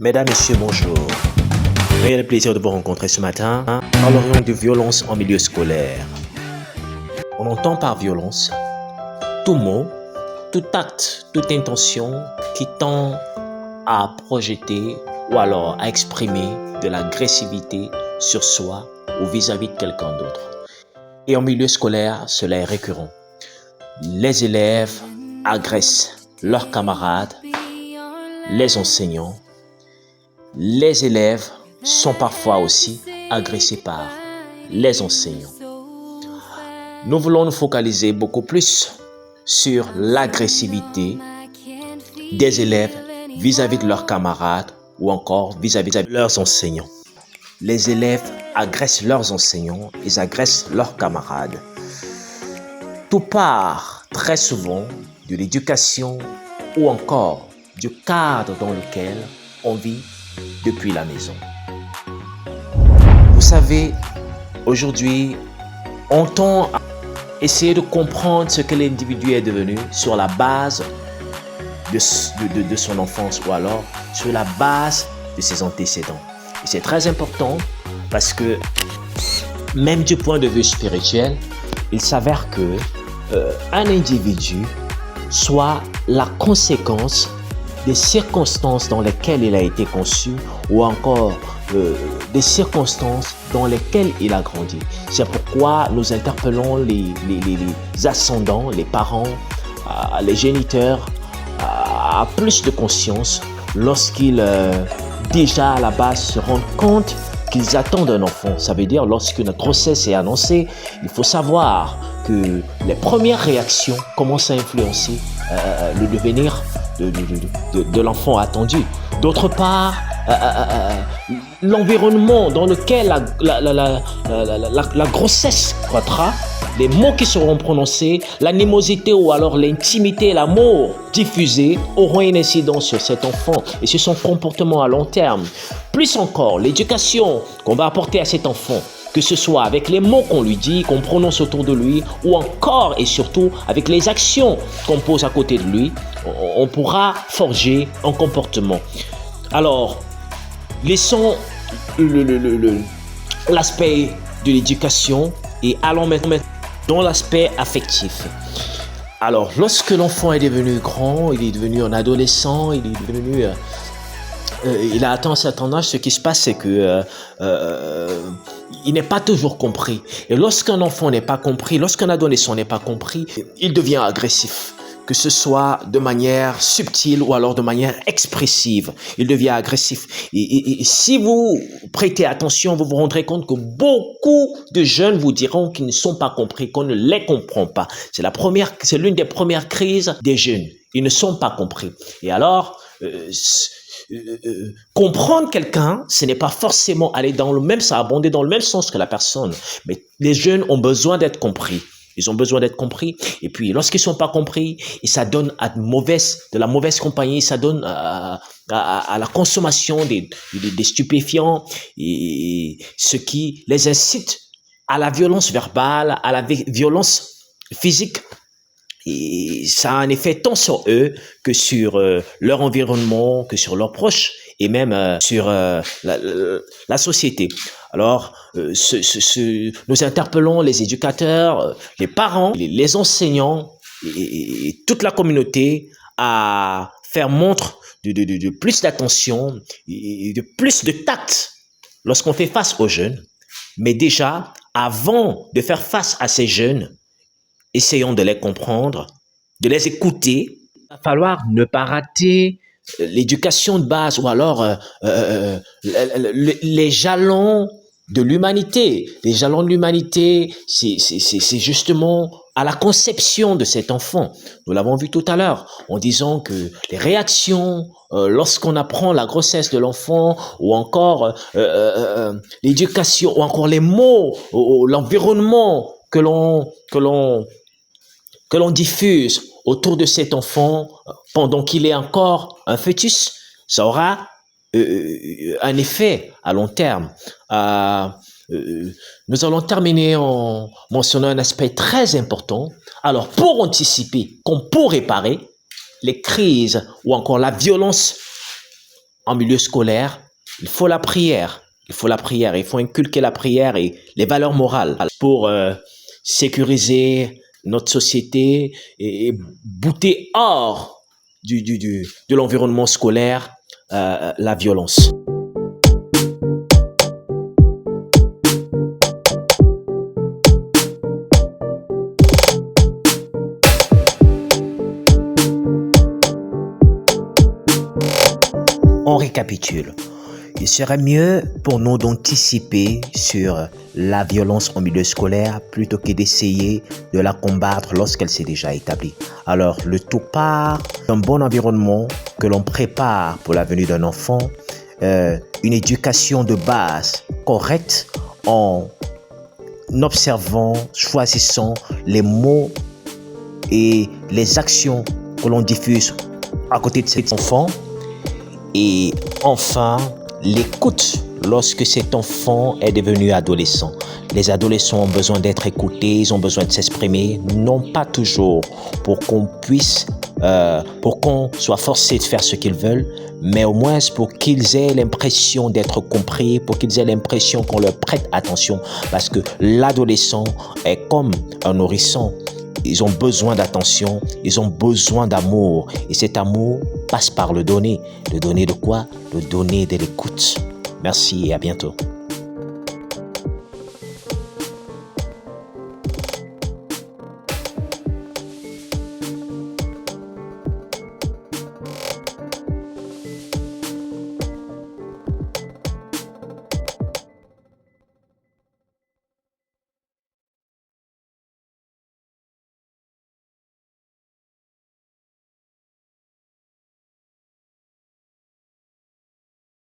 Mesdames, Messieurs, bonjour. Réel plaisir de vous rencontrer ce matin. Parlons de violence en milieu scolaire. On entend par violence tout mot, tout acte, toute intention qui tend à projeter ou alors à exprimer de l'agressivité sur soi ou vis-à-vis de quelqu'un d'autre. Et en milieu scolaire, cela est récurrent. Les élèves agressent leurs camarades, les enseignants. Les élèves sont parfois aussi agressés par les enseignants. Nous voulons nous focaliser beaucoup plus sur l'agressivité des élèves vis-à-vis de leurs camarades ou encore vis-à-vis de leurs enseignants. Les élèves agressent leurs enseignants, ils agressent leurs camarades. Tout part très souvent de l'éducation ou encore du cadre dans lequel on vit depuis la maison. Vous savez, aujourd'hui, on tend à essayer de comprendre ce que l'individu est devenu sur la base de son enfance ou alors sur la base de ses antécédents. Et c'est très important parce que même du point de vue spirituel, il s'avère que un individu soit la conséquence des circonstances dans lesquelles il a été conçu ou encore des circonstances dans lesquelles il a grandi. C'est pourquoi nous interpellons les ascendants, les parents, les géniteurs à plus de conscience lorsqu'ils déjà à la base se rendent compte qu'ils attendent un enfant. Ça veut dire lorsqu'une grossesse est annoncée, il faut savoir que les premières réactions commencent à influencer le devenir de l'enfant attendu. D'autre part, l'environnement dans lequel la grossesse croîtra, les mots qui seront prononcés, l'animosité ou alors l'intimité, l'amour diffusé auront une incidence sur cet enfant et sur son comportement à long terme. Plus encore, l'éducation qu'on va apporter à cet enfant, que ce soit avec les mots qu'on lui dit, qu'on prononce autour de lui, ou encore et surtout avec les actions qu'on pose à côté de lui, on pourra forger un comportement. Alors, laissons l'aspect de l'éducation et allons maintenant dans l'aspect affectif. Alors, lorsque l'enfant est devenu grand, il est devenu un adolescent, il est devenu... il a atteint un certain âge, ce qui se passe, c'est que il n'est pas toujours compris. Et lorsqu'un enfant n'est pas compris, lorsqu'un adolescent n'est pas compris, il devient agressif. Que ce soit de manière subtile ou alors de manière expressive, il devient agressif. Et si vous prêtez attention, vous vous rendrez compte que beaucoup de jeunes vous diront qu'ils ne sont pas compris, qu'on ne les comprend pas. C'est l'une des premières crises des jeunes. Ils ne sont pas compris. Et alors, comprendre quelqu'un, ce n'est pas forcément aller dans le même, ça abonder dans le même sens que la personne. Mais les jeunes ont besoin d'être compris. Ils ont besoin d'être compris. Et puis, lorsqu'ils ne sont pas compris, et ça donne de la mauvaise compagnie, ça donne à la consommation des stupéfiants, et ce qui les incite à la violence verbale, à la violence physique. Et ça a un effet tant sur eux que sur leur environnement, que sur leurs proches et même sur la société. Alors, nous interpellons les éducateurs, les parents, les enseignants et toute la communauté à faire montre de plus d'attention et de plus de tact lorsqu'on fait face aux jeunes. Mais déjà, avant de faire face à ces jeunes, essayons de les comprendre, de les écouter. Il va falloir ne pas rater l'éducation de base ou alors les jalons de l'humanité. Les jalons de l'humanité, c'est justement à la conception de cet enfant. Nous l'avons vu tout à l'heure en disant que les réactions lorsqu'on apprend la grossesse de l'enfant ou encore l'éducation ou encore les mots, l'environnement que l'on diffuse autour de cet enfant pendant qu'il est encore un fœtus, ça aura un effet à long terme. Nous allons terminer en mentionnant un aspect très important. Alors, pour anticiper comme pour réparer les crises ou encore la violence en milieu scolaire, il faut la prière. Il faut la prière. Il faut inculquer la prière et les valeurs morales pour sécuriser notre société et bouter hors de l'environnement scolaire la violence. On récapitule. Il serait mieux pour nous d'anticiper sur la violence en milieu scolaire plutôt que d'essayer de la combattre lorsqu'elle s'est déjà établie. Alors, le tout part d'un bon environnement que l'on prépare pour la venue d'un enfant, une éducation de base correcte en observant, choisissant les mots et les actions que l'on diffuse à côté de cet enfant. Et enfin, l'écoute lorsque cet enfant est devenu adolescent. Les adolescents ont besoin d'être écoutés, ils ont besoin de s'exprimer, non pas toujours pour qu'on soit forcé de faire ce qu'ils veulent, mais au moins pour qu'ils aient l'impression d'être compris, pour qu'ils aient l'impression qu'on leur prête attention, parce que l'adolescent est comme un nourrisson. Ils ont besoin d'attention, ils ont besoin d'amour. Et cet amour passe par le donner. Le donner de quoi? Le donner de l'écoute. Merci et à bientôt.